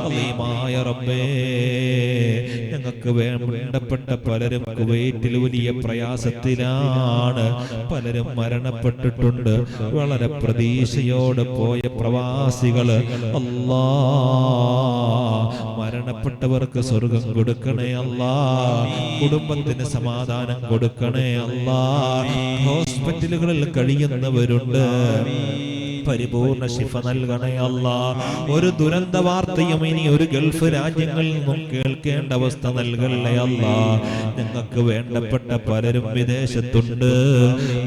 അലീമായ റബ്ബേ, ഞങ്ങൾക്ക് വേണ്ടപ്പെട്ട പലരും കുവൈറ്റിൽ വലിയ പ്രയാസത്തിലാണ്, പലരും മരണപ്പെട്ടിട്ടുണ്ട്. വളരെ പ്രതീക്ഷയോടെ പോയ പ്രവാസികള് അല്ലാ, മരണപ്പെട്ടവർക്ക് സ്വർഗം കൊടുക്കണേ അല്ലാ, കുടുംബത്തിന് സമാധാനം കൊടുക്കണേ അല്ലാ. ഹോസ്പിറ്റലുകളിൽ കഴിയുന്നവരുണ്ട്, പരിപൂർണ ശിഫ നൽകണേ അല്ലാ. ഒരു ദുരന്ത വാർത്തയും ഇനി ഒരു ഗൾഫ് രാജ്യങ്ങളിൽ നിന്നും കേൾക്കേണ്ട അവസ്ഥ നൽകല്ലേ അല്ലാ. ഞങ്ങൾക്ക് വേണ്ടപ്പെട്ട പലരും വിദേശത്തുണ്ട്,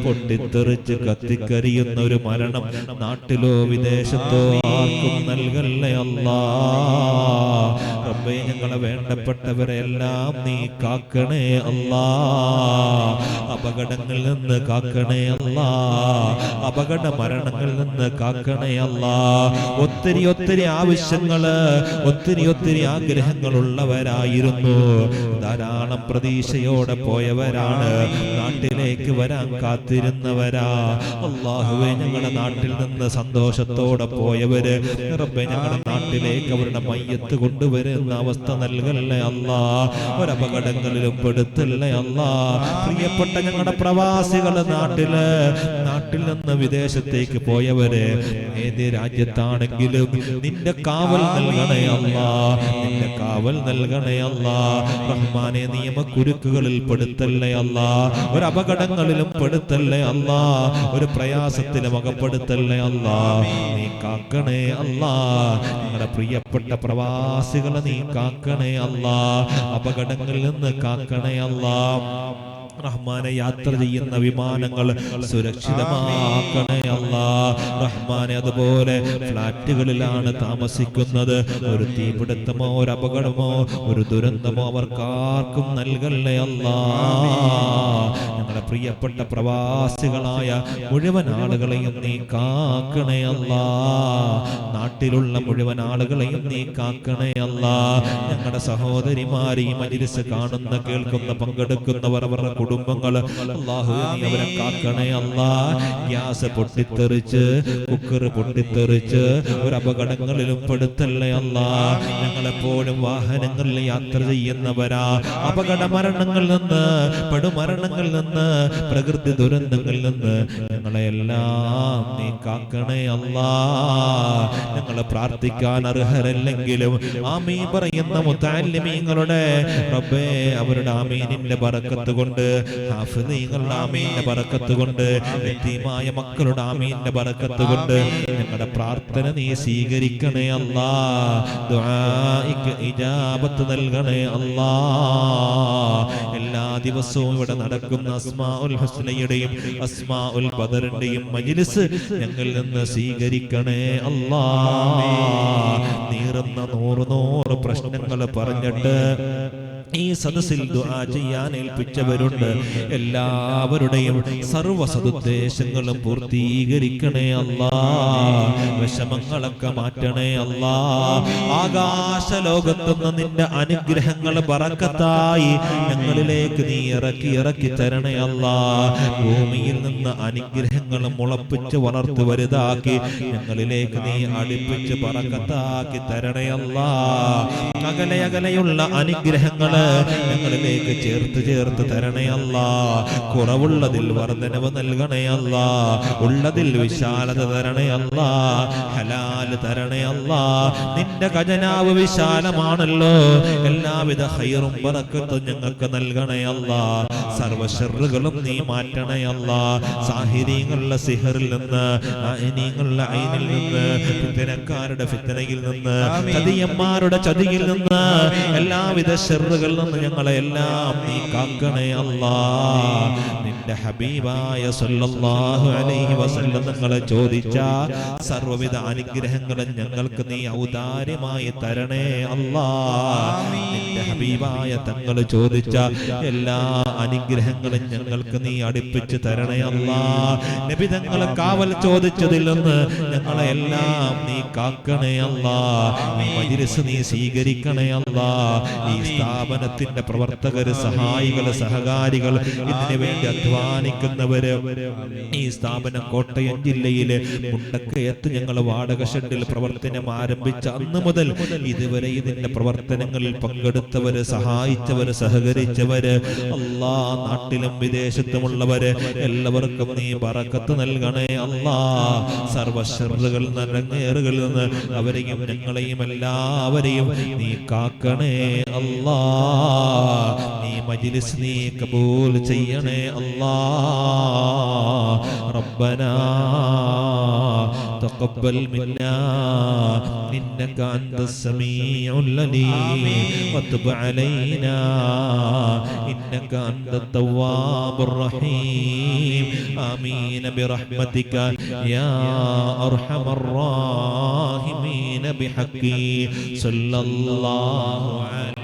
പൊട്ടിത്തെറിച്ച് കത്തിക്കരിയുന്ന ഒരു മരണം നാട്ടിലോ വിദേശത്തോ ആർക്കും നൽകല്ലേ അല്ലാ. റബ്ബേ, ഞങ്ങളെ വേണ്ടപ്പെട്ടവരെ എല്ലാം നീ കാക്കണേ അല്ലാ. അപകടങ്ങളിൽ നിന്ന് കാക്കണേ അല്ലാ, അപകട മരണങ്ങളിൽ നിന്ന് കാക്കണേ അല്ലാ. ഒത്തിരി ഒത്തിരി ആവശ്യങ്ങള്, ഒത്തിരി ഒത്തിരി ആഗ്രഹങ്ങളുള്ളവരായിരുന്നു, ധാരാളം പ്രതീക്ഷയോടെ പോയവരാണ്, നാട്ടിലേക്ക് വരാൻ കാത്തിരുന്നവരാ. അല്ലാഹുവേ, ഞങ്ങളുടെ നാട്ടിൽ നിന്ന് സന്തോഷത്തോടെ പോയവര് റബ്ബേ, ഞങ്ങളുടെ നാട്ടിലേക്ക് അവരുടെ മയ്യത്ത് കൊണ്ടുവരുന്ന അവസ്ഥ നൽകല്ലേ അല്ലാ. ഒരപകടങ്ങളിലും പെടുത്തല്ലേ അല്ലാ. പ്രിയപ്പെട്ട ഞങ്ങളുടെ പ്രവാസികള് നാട്ടിൽ നിന്ന് വിദേശത്തേക്ക് പോയവര് ഏത് രാജ്യത്താണെങ്കിലും നിന്റെ കാവൽ നൽകണേ അല്ലാ, നിന്റെ കാവൽ നൽകണേ അല്ലാ. റഹ്മാനെ, നിയമക്കുരുക്കുകളിൽ പെടുത്തല്ലേ അല്ലാ, ഒരു അപകടങ്ങളിലും പെടുത്തല്ലേ അല്ലാ, ഒരു പ്രയാസത്തിലും അകപ്പെടുത്തല്ലേ അല്ലാ. നീ കാക്കണേ അല്ലാ. ഞങ്ങളുടെ പ്രിയപ്പെട്ട പ്രവാസികളെ നീ കാക്കണേ അല്ലാ, അപകടങ്ങളിൽ നിന്ന് കാക്കണേ അല്ലാ. റഹ്മാനെ, യാത്ര ചെയ്യുന്ന വിമാനങ്ങൾ സുരക്ഷിതമാക്കണേ അല്ലാ. റഹ്മാനെ, അതുപോലെ ഫ്ലാറ്റുകളിലാണ് താമസിക്കുന്നത്, ഒരു തീപിടുത്തമോ ഒരു അപകടമോ ഒരു ദുരന്തമോ അവർക്കാർക്കും നൽകല്ലേ അല്ലാ. ഞങ്ങളുടെ പ്രിയപ്പെട്ട പ്രവാസികളായ മുഴുവൻ ആളുകളെയും നീ കാക്കണേ അല്ലാ. നാട്ടിലുള്ള മുഴുവൻ ആളുകളെയും നീ കാക്കണേ അല്ലാ. ഞങ്ങളുടെ സഹോദരിമാർ ഈ മജ്‌ലിസ് കാണുന്ന, കേൾക്കുന്ന, പങ്കെടുക്കുന്നവർ, അവരുടെ കുടുംബങ്ങള് അല്ലാഹുവേ, നീ അവരെ കാക്കണേ അല്ലാ. ഗ്യാസ് പൊട്ടിത്തെറിച്ച്, കുക്കർ പൊട്ടിത്തെറിച്ച് ഒരു അപകടങ്ങളിലും പെടുത്തല്ലേ അല്ലാ. ഞങ്ങളെപ്പോഴും വാഹനങ്ങളിൽ യാത്ര ചെയ്യുന്നവരാ, അപകട മരണങ്ങളിൽ നിന്ന്, പെടുമരണങ്ങളിൽ നിന്ന്, പ്രകൃതി ദുരന്തങ്ങളിൽ നിന്ന് ഞങ്ങളെല്ലാം നീ കാക്കണേ അല്ലാ. ഞങ്ങളെ പ്രാർത്ഥിക്കാൻ അർഹരല്ലെങ്കിലും ആമീൻ പറയുന്ന മുതഅല്ലിമീങ്ങളുടെ റബ്ബേ, അവരുടെ ആമീനിന്റെ ബറക്കത്ത് കൊണ്ട്, ഹാഫിളീങ്ങളുടെ ആമീന്റെ ബറക്കത്ത് കൊണ്ട്, യതീമായ മക്കളുടെ ആമീന്റെ ബറക്കത്ത് കൊണ്ട് ഞങ്ങളുടെ പ്രാർത്ഥന നീ സ്വീകരിക്കണേ അല്ലാ. ദുആഇക്ക് ഇജാബത്ത് നൽകണേ അല്ലാ. എല്ലാ ദിവസവും ഇവിടെ നടക്കുന്ന അസ്മാഉൽ ഹുസ്നയുടെയും അസ്മാഉൽ ബദറിന്റെയും മജ്‌ലിസ് ഞങ്ങളിൽ നിന്ന് സ്വീകരിക്കണേ അല്ലാ. നീറുന്ന നൂറ് പ്രശ്നങ്ങൾ പറഞ്ഞിട്ട് ഈ സദസ്സിൽ ദുആ ചെയ്യാൻ ഏൽപ്പിച്ചവരുണ്ട്, എല്ലാവരുടെയും സർവ്വ സദുദ്ദേശങ്ങളും പൂർത്തീകരിക്കണേ അല്ലാ. വിഷമങ്ങളൊക്കെ മാറ്റണേ അല്ലാ. ആകാശ ലോകത്തുനിന്ന് നിന്റെ അനുഗ്രഹങ്ങൾ ബറക്കത്തായി ഞങ്ങളിലേക്ക് നീ ഇറക്കി തരണേ അല്ലാ. ഭൂമിയിൽ നിന്ന് അനുഗ്രഹങ്ങൾ മുളപ്പിച്ച് വളർത്തി വലുതാക്കി ഞങ്ങളിലേക്ക് നീ അടുപ്പിച്ച് ബറക്കത്താക്കി തരണേ അല്ലാ. അകലെയുള്ള അനുഗ്രഹങ്ങൾ ഞങ്ങളിലേക്ക് ചേർത്ത് തരണേ അല്ലാ. കുറവുള്ളതിൽ വർധനവ് നൽകണേ അല്ലാ, ഉള്ളതിൽ വിശാലത തരണേ അല്ലാ, ഹലാൽ തരണേ അല്ലാ. നിന്റെ ഖജനാവ് വിശാലമാണല്ലോ, എല്ലാവിധ ഖൈറും ബറക്കത്തും ഞങ്ങൾക്ക് നൽകണേ അല്ലാ. സർവ്വ ശർറുകളും നീ മാറ്റണേ അല്ലാ. സാഹിരീങ്ങളുടെ സിഹറിൽ നിന്ന്, ആയിനീങ്ങളുടെ ഐനിൽ നിന്ന്, ഫിത്നക്കാരുടെ ഫിത്നയിൽ നിന്ന്, ചതിയന്മാരുടെ ചതിയിൽ നിന്ന്, എല്ലാവിധ ശർറുകൾ നിന്ന് ഞങ്ങളെ എല്ലാം നീ കാക്കണേ അല്ലാ. നിന്റെ ഹബീബായ സല്ലല്ലാഹു അലൈഹി വസല്ലം തങ്ങളെ ചോദിച്ച സർവ്വവിധ അനുഗ്രഹങ്ങളും ഞങ്ങൾക്ക് നീ ഔദാര്യമായി തരണേ അല്ലാ. നിന്റെ ഹബീബായ തങ്ങൾ ചോദിച്ച എല്ലാ അനുഗ്രഹങ്ങളും അനുഗ്രഹങ്ങളും ഞങ്ങൾക്ക് നീ അടുപ്പിച്ച് തരണേ അല്ലാ. നബി തങ്ങളെ കാവൽ ചോദിച്ചതിൽ നിന്ന് ഞങ്ങളെ എല്ലാം നീ കാക്കണേ അല്ലാ. ഈ മജ്‌ലിസ് നീ സ്വീകരിക്കണേ അല്ലാ. ഈ സ്ഥാപനത്തിന്റെ പ്രവർത്തകര്, സഹായികള്, സഹകാരികൾ, ഇതിനു വേണ്ടി അധ്വാനിക്കുന്നവര്, ഈ സ്ഥാപനം കോട്ടയം ജില്ലയിലെ മുണ്ടക്കയത്ത് ഞങ്ങൾ വാടക ഷെഡിൽ പ്രവർത്തനം ആരംഭിച്ച അന്ന് മുതൽ ഇതുവരെ ഇതിന്റെ പ്രവർത്തനങ്ങളിൽ പങ്കെടുത്തവര്, സഹായിച്ചവര്, സഹകരിച്ചവര്, അല്ലാ, നാട്ടിലും വിദേശത്തുമുള്ളവര് എല്ലാവർക്കും നീ ബറക്കത്ത് നൽകണേ അല്ലാ. സർവ്വ ശർറുകൾ, നരങ്ങേറുകളിൽ നിന്ന് അവരെയും ഞങ്ങളെയും എല്ലാവരെയും നീ കാക്കണേ അല്ലാ. നീ മജ്‌ലിസ് നീ കബൂൽ ചെയ്യണേ അല്ലാ. റബ്ബനാ തഖബ്ബൽ മിന്നാ ഇന്നക അൻതസ് സമീഉൽ അലീം വതുബ് അലൈനാ ഇന്നക അൻതത് തവ്വാബുർ റഹീം. ആമീൻ ബിറഹ്മതിക യാ അർഹമർ റാഹിമീൻ ബിഹഖി സല്ലല്ലാഹു അലൈഹി